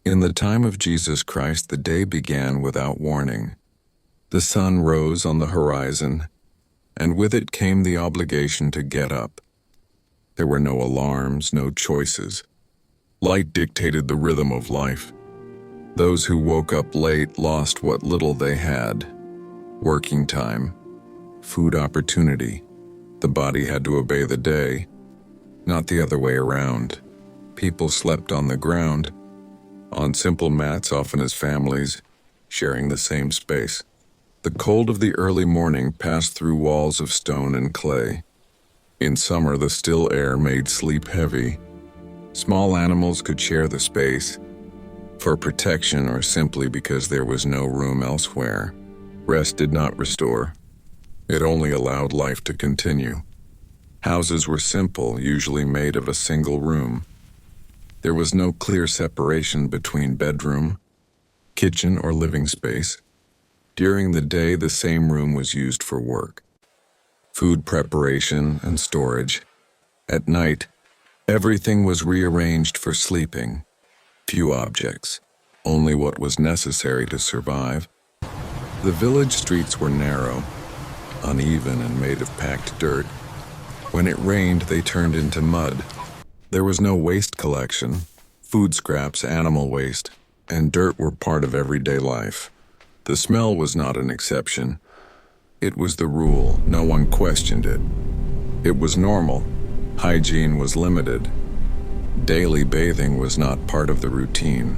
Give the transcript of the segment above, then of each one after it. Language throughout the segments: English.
In the time of Jesus Christ, the day began without warning. The sun rose on the horizon, and with it came the obligation to get up. There were no alarms, no choices. Light dictated the rhythm of life. Those who woke up late lost what little they had. Working time, food opportunity. The body had to obey the day, not the other way around. People slept on the ground, on simple mats, often as families, sharing the same space. The cold of the early morning passed through walls of stone and clay. In summer, the still air made sleep heavy. Small animals could share the space, for protection or simply because there was no room elsewhere. Rest did not restore. It only allowed life to continue. Houses were simple, usually made of a single room. There was no clear separation between bedroom, kitchen, or living space. During the day, the same room was used for work, food preparation, and storage. At night, everything was rearranged for sleeping. Few objects, only what was necessary to survive. The village streets were narrow, uneven, and made of packed dirt. When it rained, they turned into mud. There was no waste collection. Food scraps, animal waste, and dirt were part of everyday life. The smell was not an exception. It was the rule. No one questioned it. It was normal. Hygiene was limited. Daily bathing was not part of the routine.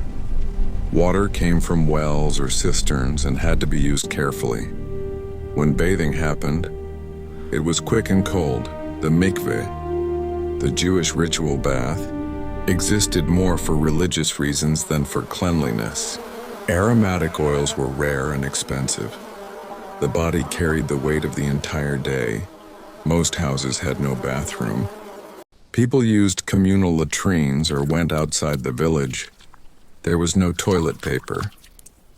Water came from wells or cisterns and had to be used carefully. When bathing happened, it was quick and cold. The mikveh, the Jewish ritual bath, existed more for religious reasons than for cleanliness. Aromatic oils were rare and expensive. The body carried the weight of the entire day. Most houses had no bathroom. People used communal latrines or went outside the village. There was no toilet paper.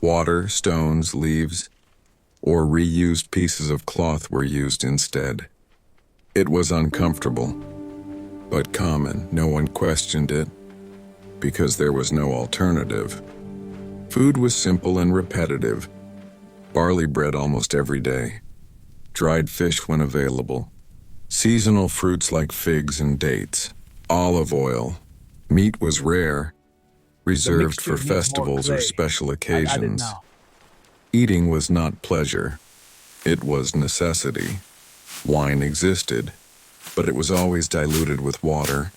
Water, stones, leaves, or reused pieces of cloth were used instead. It was uncomfortable, but common. No one questioned it, because there was no alternative. Food was simple and repetitive. Barley bread almost every day. Dried fish when available. Seasonal fruits like figs and dates. Olive oil. Meat was rare, reserved for festivals or special occasions. Eating was not pleasure. It was necessity. Wine existed, but it was always diluted with water.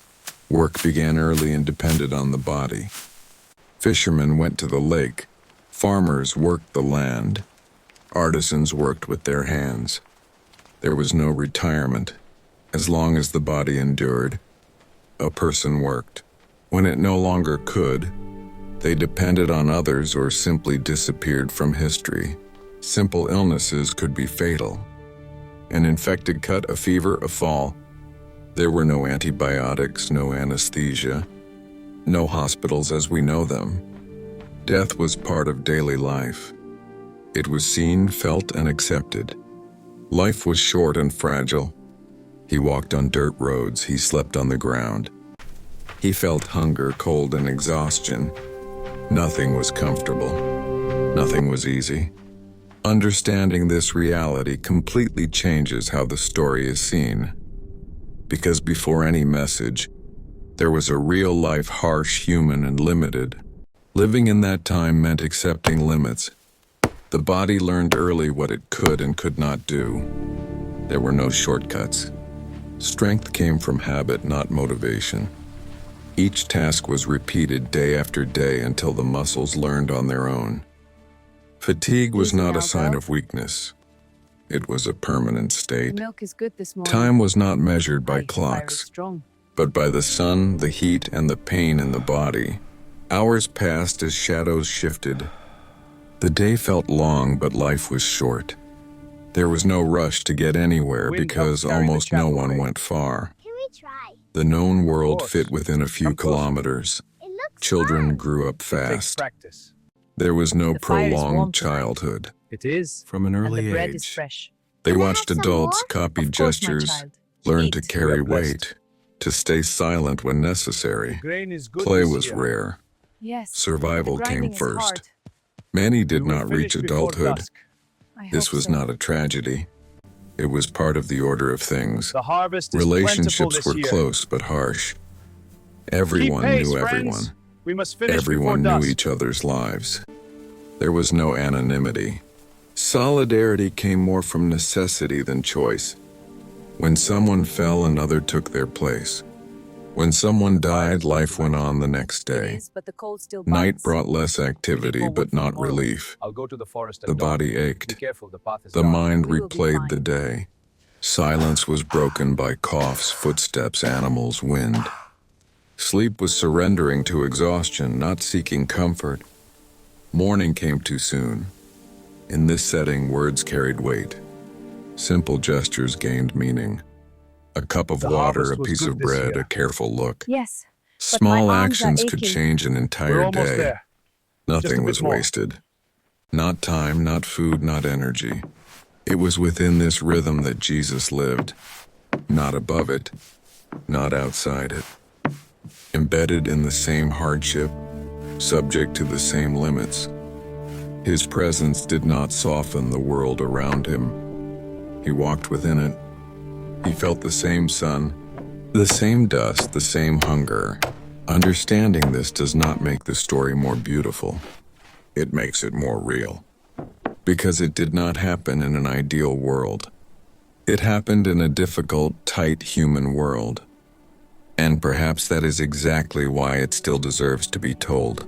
Work began early and depended on the body. Fishermen went to the lake. Farmers worked the land. Artisans worked with their hands. There was no retirement. As long as the body endured, a person worked. When it no longer could, they depended on others or simply disappeared from history. Simple illnesses could be fatal. An infected cut, a fever, a fall. There were no antibiotics, no anesthesia, no hospitals as we know them. Death was part of daily life. It was seen, felt, and accepted. Life was short and fragile. He walked on dirt roads, he slept on the ground. He felt hunger, cold, and exhaustion. Nothing was comfortable. Nothing was easy. Understanding this reality completely changes how the story is seen. Because before any message, there was a real-life, harsh, human, and limited. Living in that time meant accepting limits. The body learned early what it could and could not do. There were no shortcuts. Strength came from habit, not motivation. Each task was repeated day after day until the muscles learned on their own. Fatigue was not a sign of weakness. It was a permanent state. Milk is good this morning. Time was not measured by Fire is clocks, strong. but by the sun, the heat, and the pain in the body. Hours passed as shadows shifted. The day felt long, but life was short. There was no rush to get anywhere because almost no one went far. Can we try? The known world course. fit within a few Come closer. kilometers. It looks Children fun. grew up Takes fast. practice. There was no The fire is warm prolonged tonight. childhood. It is. From an And early the bread is age, fresh. they Can I watched have some adults more? copy Of course, my gestures, child. learn to Eat. carry You are blessed. weight, to stay silent when necessary. Grain is good Play this was year. rare. Yes. Survival the came grinding is first. hard. Many did We will not reach finish before adulthood. dusk. I This hope was so. not a tragedy. It was part of the order of things. The harvest is plentiful Relationships this were year. close but harsh. Keep Everyone pace, knew friends. everyone. We must finish Everyone before knew dusk. each other's lives. There was no anonymity. Solidarity came more from necessity than choice. When someone fell, another took their place. When someone died, life went on the next It day. is, but the cold still Night bites. brought less activity, but not relief. I'll go to the forest The at dawn. body Be ached. careful, the path is The dark. mind We will be replayed fine. the day. Silence was broken by coughs, footsteps, animals, wind. Sleep was surrendering to exhaustion, not seeking comfort. Morning came too soon. In this setting, words carried weight. Simple gestures gained meaning. A cup of The water, harvest a was piece good of this bread, year. a careful look. Yes. but Small my arms are actions could aching. change an We're entire almost day. there. Nothing bit was more. wasted. Not time, not food, not energy. It was within this rhythm that Jesus lived. Not above it, not outside it. Embedded in the same hardship, subject to the same limits. His presence did not soften the world around him. He walked within it. He felt the same sun, the same dust, the same hunger. Understanding this does not make the story more beautiful. It makes it more real. Because it did not happen in an ideal world. It happened in a difficult, tight human world. And perhaps that is exactly why it still deserves to be told.